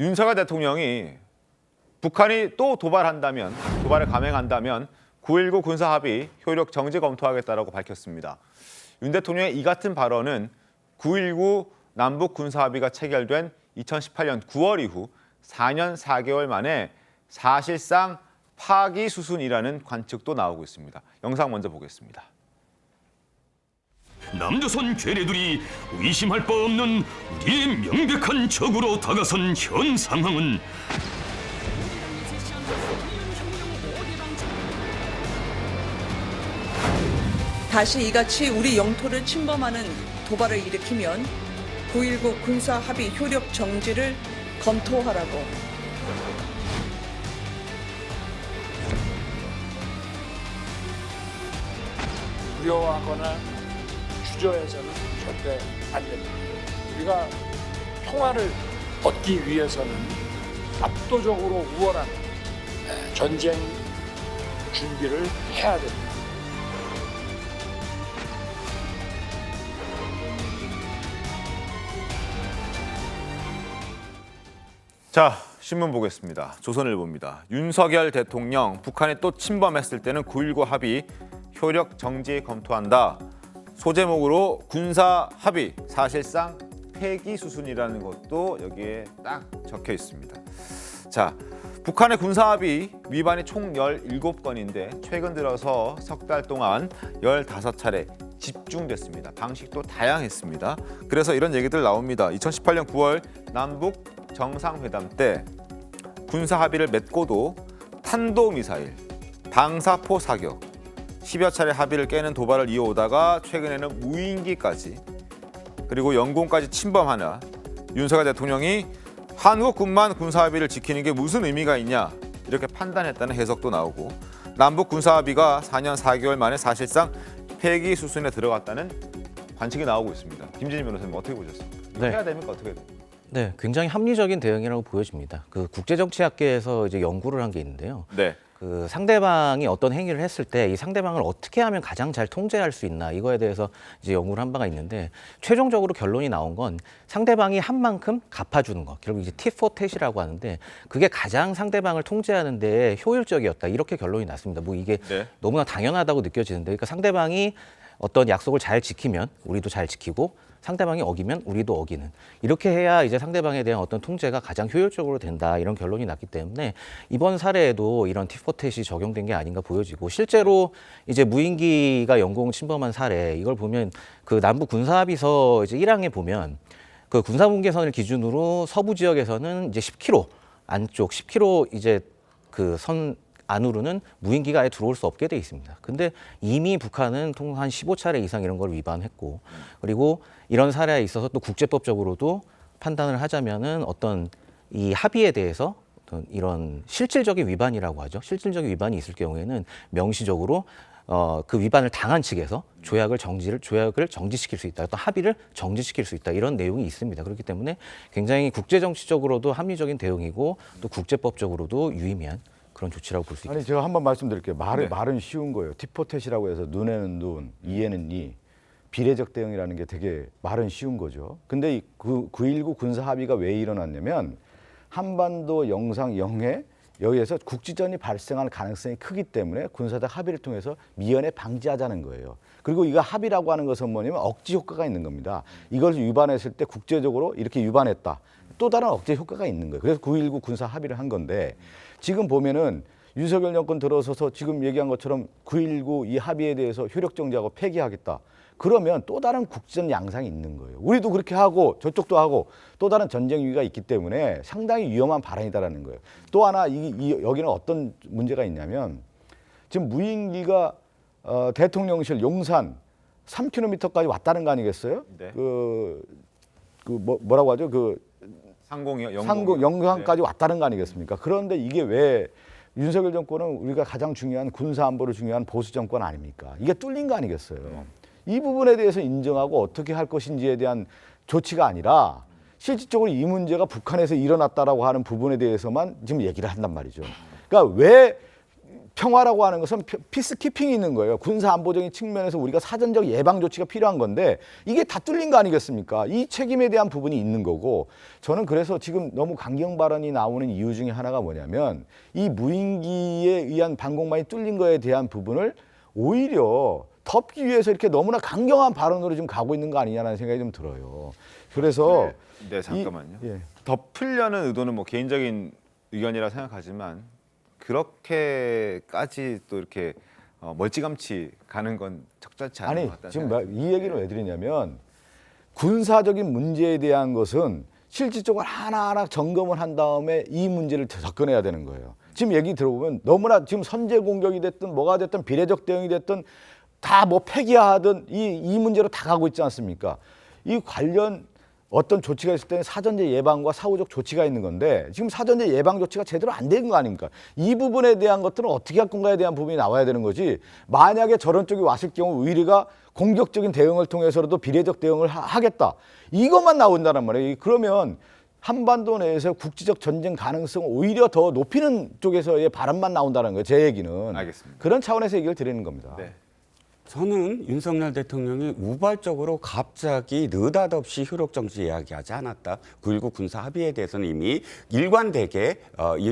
윤석열 대통령이 북한이 또 도발을 감행한다면 9.19 군사합의 효력 정지 검토하겠다라고 밝혔습니다. 윤 대통령의 이 같은 발언은 9.19 남북 군사합의가 체결된 2018년 9월 이후 4년 4개월 만에 사실상 파기 수순이라는 관측도 나오고 있습니다. 영상 먼저 보겠습니다. 남조선 괴뢰들이 의심할 바 없는 우리의 명백한 적으로 다가선 현 상황은 다시 이같이 우리 영토를 침범하는 도발을 일으키면 9.19 군사합의 효력 정지를 검토하라고. 두려워하거나 주저해서는 절대 안 됩니다. 우리가 평화를 얻기 위해서는 압도적으로 우월한 전쟁 준비를 해야 됩니다. 자, 신문 보겠습니다. 조선일보입니다. 윤석열 대통령, 북한이 또 침범했을 때는 9.19 합의 효력 정지 검토한다. 소제목으로 군사 합의, 사실상 폐기 수순이라는 것도 여기에 딱 적혀 있습니다. 자, 북한의 군사 합의 위반이 총 17건인데 최근 들어서 석 달 동안 15차례 집중됐습니다. 방식도 다양했습니다. 그래서 이런 얘기들 나옵니다. 2018년 9월 남북 정상회담 때 군사 합의를 맺고도 탄도미사일, 방사포 사격, 10여 차례 합의를 깨는 도발을 이어오다가 최근에는 무인기까지 그리고 영공까지 침범하나 윤석열 대통령이 한국군만 군사 합의를 지키는 게 무슨 의미가 있냐 이렇게 판단했다는 해석도 나오고 남북 군사 합의가 4년 4개월 만에 사실상 폐기 수순에 들어갔다는 관측이 나오고 있습니다. 김진희 변호사님 어떻게 보셨습니까? 이거 해야 됩니까? 어떻게 해야 됩니까? 네, 굉장히 합리적인 대응이라고 보여집니다. 그 국제정치학계에서 이제 연구를 한 게 있는데요. 네. 그 상대방이 어떤 행위를 했을 때 이 상대방을 어떻게 하면 가장 잘 통제할 수 있나 이거에 대해서 이제 연구를 한 바가 있는데 최종적으로 결론이 나온 건 상대방이 한 만큼 갚아주는 것, 결국 이제 tit for tat이라고 하는데 그게 가장 상대방을 통제하는 데 효율적이었다 이렇게 결론이 났습니다. 뭐 이게 네. 너무나 당연하다고 느껴지는데, 그러니까 상대방이 어떤 약속을 잘 지키면 우리도 잘 지키고 상대방이 어기면 우리도 어기는, 이렇게 해야 이제 상대방에 대한 어떤 통제가 가장 효율적으로 된다 이런 결론이 났기 때문에 이번 사례에도 이런 티포텟이 적용된 게 아닌가 보여지고, 실제로 이제 무인기가 영공 침범한 사례 이걸 보면 그 남북 군사합의서 이제 1항에 보면 그 군사분계선을 기준으로 서부 지역에서는 이제 10km 안쪽 10km 이제 그 선 안으로는 무인기가 아예 들어올 수 없게 돼 있습니다. 근데 이미 북한은 통 한 15차례 이상 이런 걸 위반했고, 그리고 이런 사례에 있어서 또 국제법적으로도 판단을 하자면은 어떤 이 합의에 대해서 어떤 이런 실질적인 위반이라고 하죠. 실질적인 위반이 있을 경우에는 명시적으로 그 위반을 당한 측에서 조약을 정지시킬 수 있다, 어떤 합의를 정지시킬 수 있다 이런 내용이 있습니다. 그렇기 때문에 굉장히 국제정치적으로도 합리적인 대응이고 또 국제법적으로도 유의미한 그런 조치라고 볼 수 있습니다. 아니 제가 한번 말씀드릴게요. 네. 말은 쉬운 거예요. 티포텟이라고 해서 눈에는 눈, 이에는 이, 비례적 대응이라는 게 되게 말은 쉬운 거죠. 근데 이 9.19 군사 합의가 왜 일어났냐면 한반도 영상 영해 여기에서 국지전이 발생할 가능성이 크기 때문에 군사적 합의를 통해서 미연에 방지하자는 거예요. 그리고 이거 합의라고 하는 것은 뭐냐면 억지 효과가 있는 겁니다. 이걸 위반했을 때 국제적으로 이렇게 위반했다, 또 다른 억제 효과가 있는 거예요. 그래서 9.19 군사 합의를 한 건데, 지금 보면은 윤석열 정권 들어서서 지금 얘기한 것처럼 9.19 이 합의에 대해서 효력 정지하고 폐기하겠다. 그러면 또 다른 국제전 양상이 있는 거예요. 우리도 그렇게 하고 저쪽도 하고 또 다른 전쟁 위기가 있기 때문에 상당히 위험한 발언이다라는 거예요. 또 하나 여기는 어떤 문제가 있냐면 지금 무인기가 대통령실 용산 3km까지 왔다는 거 아니겠어요? 네. 뭐라고 하죠? 영상까지 네. 왔다는 거 아니겠습니까? 그런데 이게 왜 윤석열 정권은 우리가 가장 중요한 군사 안보를 중요한 보수 정권 아닙니까? 이게 뚫린 거 아니겠어요? 이 부분에 대해서 인정하고 어떻게 할 것인지에 대한 조치가 아니라 실질적으로 이 문제가 북한에서 일어났다라고 하는 부분에 대해서만 지금 얘기를 한단 말이죠. 그러니까 왜 평화라고 하는 것은 피스키핑이 있는 거예요. 군사 안보적인 측면에서 우리가 사전적 예방 조치가 필요한 건데 이게 다 뚫린 거 아니겠습니까? 이 책임에 대한 부분이 있는 거고 저는 그래서 지금 너무 강경 발언이 나오는 이유 중에 하나가 뭐냐면 이 무인기에 의한 방공망이 뚫린 거에 대한 부분을 오히려 덮기 위해서 이렇게 너무나 강경한 발언으로 좀 가고 있는 거 아니냐는 생각이 좀 들어요. 그래서 네, 잠깐만요. 예. 덮으려는 의도는 뭐 개인적인 의견이라 생각하지만 그렇게까지 또 이렇게 멀찌감치 가는 건 적절치 않은 아니 것 같다는 지금 생각이 이 얘기를 왜 드리냐면 군사적인 문제에 대한 것은 실질적으로 하나하나 점검을 한 다음에 이 문제를 접근해야 되는 거예요. 지금 얘기 들어보면 너무나 지금 선제 공격이 됐든 뭐가 됐든 비례적 대응이 됐든 다 뭐 폐기하든 이 문제로 다 가고 있지 않습니까? 이 관련 어떤 조치가 있을 때는 사전제 예방과 사후적 조치가 있는 건데 지금 사전제 예방 조치가 제대로 안 된 거 아닙니까? 이 부분에 대한 것들은 어떻게 할 건가에 대한 부분이 나와야 되는 거지. 만약에 저런 쪽이 왔을 경우 우리가 공격적인 대응을 통해서라도 비례적 대응을 하겠다. 이것만 나온다는 말이에요. 그러면 한반도 내에서 국지적 전쟁 가능성을 오히려 더 높이는 쪽에서의 발언만 나온다는 거예요. 제 얘기는. 알겠습니다. 그런 차원에서 얘기를 드리는 겁니다. 네. 저는 윤석열 대통령이 우발적으로 갑자기 느닷없이 효력정지 이야기하지 않았다. 9.19 군사합의에 대해서는 이미 일관되게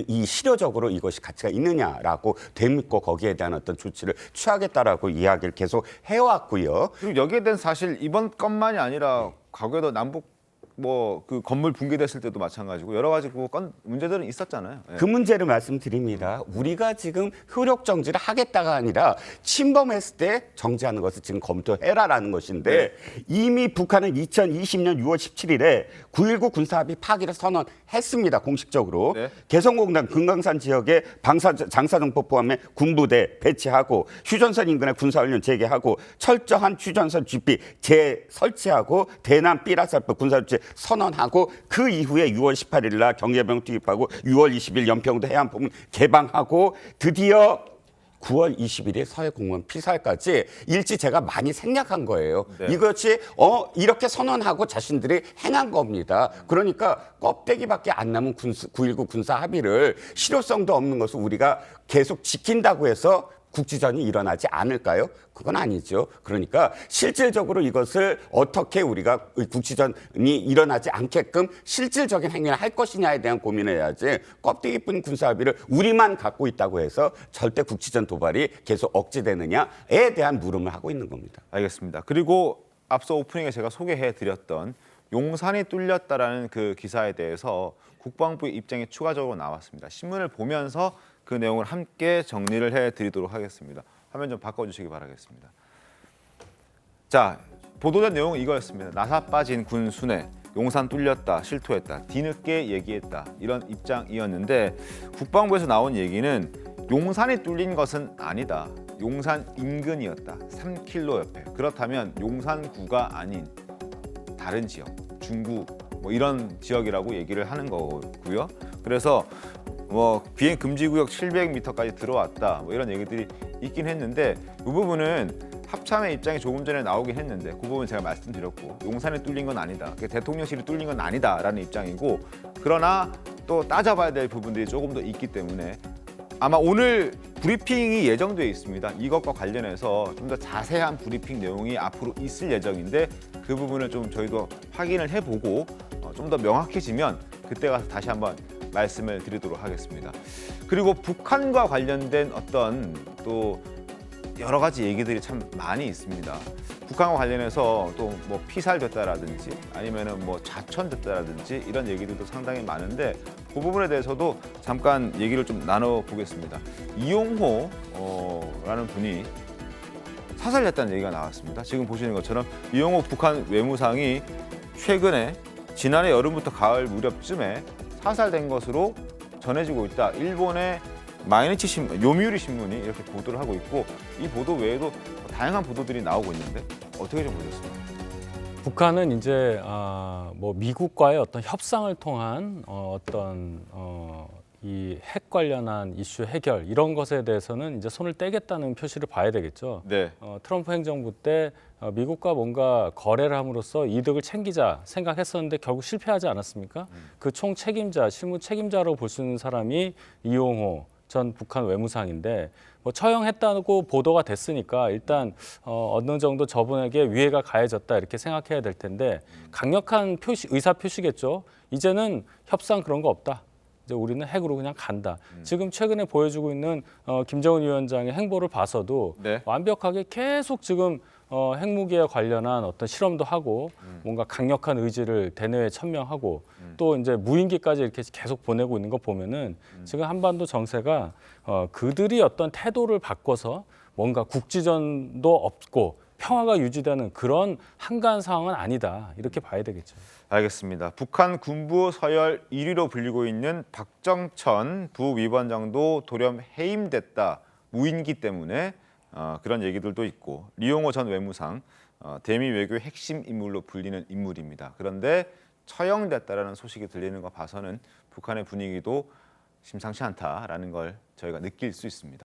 이 실효적으로 이것이 가치가 있느냐라고 되묻고 거기에 대한 어떤 조치를 취하겠다라고 이야기를 계속 해왔고요. 그리고 여기에 대한 사실 이번 건만이 아니라 과거에도 남북 뭐 그 건물 붕괴됐을 때도 마찬가지고 여러 가지 그 문제들은 있었잖아요. 예. 그 문제를 말씀드립니다. 우리가 지금 효력 정지를 하겠다가 아니라 침범했을 때 정지하는 것을 지금 검토해라라는 것인데 이미 북한은 2020년 6월 17일에 9.19 군사합의 파기를 선언했습니다. 공식적으로. 네. 개성공단 금강산 지역에 장사정포 포함해 군부대 배치하고 휴전선 인근에 군사훈련 재개하고 철저한 휴전선 GP 재설치하고 대남 삐라살포 군사조치 선언하고 그 이후에 6월 18일 날 경계병 투입하고 6월 20일 연평도 해안포문 개방하고 드디어 9월 20일에 서해공무원 피살까지 일지 제가 많이 생략한 거예요. 네. 이것이 이렇게 선언하고 자신들이 행한 겁니다. 그러니까 껍데기밖에 안 남은 9.19 군사 합의를 실효성도 없는 것을 우리가 계속 지킨다고 해서 국지전이 일어나지 않을까요? 그건 아니죠. 그러니까 실질적으로 이것을 어떻게 우리가 국지전이 일어나지 않게끔 실질적인 행위를 할 것이냐에 대한 고민을 해야지 껍데기뿐인 군사합의를 우리만 갖고 있다고 해서 절대 국지전 도발이 계속 억제되느냐에 대한 물음을 하고 있는 겁니다. 알겠습니다. 그리고 앞서 오프닝에 제가 소개해드렸던 용산이 뚫렸다라는 그 기사에 대해서 국방부의 입장이 추가적으로 나왔습니다. 신문을 보면서 그 내용을 함께 정리를 해드리도록 하겠습니다. 화면 좀 바꿔주시기 바라겠습니다. 자, 보도된 내용은 이거였습니다. 나사 빠진 군 순회, 용산 뚫렸다, 실토했다, 뒤늦게 얘기했다 이런 입장이었는데 국방부에서 나온 얘기는 용산이 뚫린 것은 아니다. 용산 인근이었다. 3km 옆에. 그렇다면 용산구가 아닌 다른 지역, 중구 뭐 이런 지역이라고 얘기를 하는 거고요. 그래서 뭐 비행 금지 구역 700m까지 들어왔다. 뭐 이런 얘기들이 있긴 했는데 이 부분은 합참의 입장이 조금 전에 나오긴 했는데 그 부분 제가 말씀드렸고 용산이 뚫린 건 아니다. 대통령실이 뚫린 건 아니다라는 입장이고 그러나 또 따져봐야 될 부분들이 조금 더 있기 때문에 아마 오늘 브리핑이 예정되어 있습니다. 이것과 관련해서 좀 더 자세한 브리핑 내용이 앞으로 있을 예정인데 그 부분을 좀 저희도 확인을 해보고 좀 더 명확해지면 그때 가서 다시 한번 말씀을 드리도록 하겠습니다. 그리고 북한과 관련된 어떤 또 여러 가지 얘기들이 참 많이 있습니다. 북한과 관련해서 또 뭐 피살됐다라든지 아니면은 뭐 자천됐다라든지 이런 얘기들도 상당히 많은데 그 부분에 대해서도 잠깐 얘기를 좀 나눠보겠습니다. 이용호라는 분이 사살됐다는 얘기가 나왔습니다. 지금 보시는 것처럼 이용호 북한 외무상이 최근에 지난해 여름부터 가을 무렵쯤에 사살된 것으로 전해지고 있다. 일본의 마이니치 신문, 요미우리 신문이 이렇게 보도를 하고 있고 이 보도 외에도 다양한 보도들이 나오고 있는데 어떻게 좀 보셨습니까? 북한은 이제 뭐 미국과의 어떤 협상을 통한 이 핵 관련한 이슈 해결 이런 것에 대해서는 이제 손을 떼겠다는 표시를 봐야 되겠죠. 네. 트럼프 행정부 때 미국과 뭔가 거래를 함으로써 이득을 챙기자 생각했었는데 결국 실패하지 않았습니까? 그 총 책임자, 실무 책임자로 볼 수 있는 사람이 이용호 전 북한 외무상인데 뭐 처형했다고 보도가 됐으니까 일단 어느 정도 저분에게 위해가 가해졌다 이렇게 생각해야 될 텐데 강력한 의사 표시겠죠. 이제는 협상 그런 거 없다. 이제 우리는 핵으로 그냥 간다. 지금 최근에 보여주고 있는 김정은 위원장의 행보를 봐서도 네. 완벽하게 계속 지금 핵무기에 관련한 어떤 실험도 하고 뭔가 강력한 의지를 대내에 천명하고 또 이제 무인기까지 이렇게 계속 보내고 있는 거 보면은 지금 한반도 정세가 그들이 어떤 태도를 바꿔서 뭔가 국지전도 없고 평화가 유지되는 그런 한가한 상황은 아니다. 이렇게 봐야 되겠죠. 알겠습니다. 북한 군부 서열 1위로 불리고 있는 박정천 부위원장도 돌연 해임됐다. 무인기 때문에 그런 얘기들도 있고 리용호 전 외무상 대미 외교의 핵심 인물로 불리는 인물입니다. 그런데 처형됐다라는 소식이 들리는 거 봐서는 북한의 분위기도 심상치 않다라는 걸 저희가 느낄 수 있습니다.